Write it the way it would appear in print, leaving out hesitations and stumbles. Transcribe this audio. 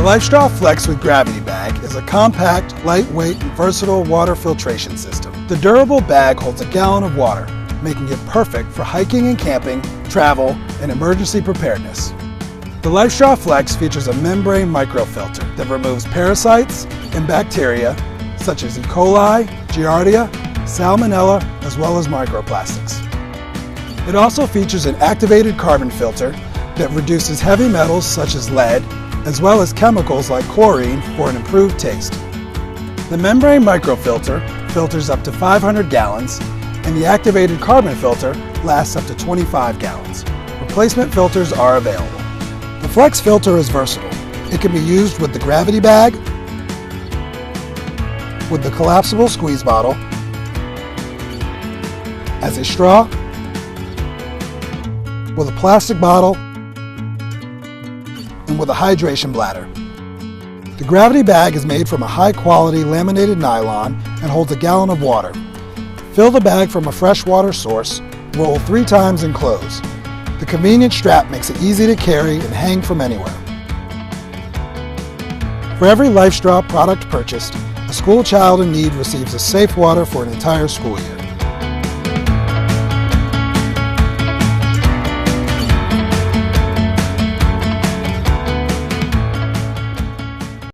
LifeStraw Flex with Gravity Bag is a compact, lightweight, and versatile water filtration system. The durable bag holds a gallon of water, making it perfect for hiking and camping, travel, and emergency preparedness. The LifeStraw Flex features a membrane microfilter that removes parasites and bacteria such as E. coli, Giardia, Salmonella, as well as microplastics. It also features an activated carbon filter that reduces heavy metals such as lead, as well as chemicals like chlorine for an improved taste. The membrane microfilter filters up to 500 gallons, and the activated carbon filter lasts up to 25 gallons. Replacement filters are available. The Flex filter is versatile. It can be used with the Gravity Bag, with the collapsible squeeze bottle, as a straw, with a plastic bottle, and with a hydration bladder. The Gravity Bag is made from a high-quality laminated nylon and holds a gallon of water. Fill the bag from a freshwater source, roll 3 times and close. The convenient strap makes it easy to carry and hang from anywhere. For every LifeStraw product purchased, a school child in need receives a safe water for an entire school year.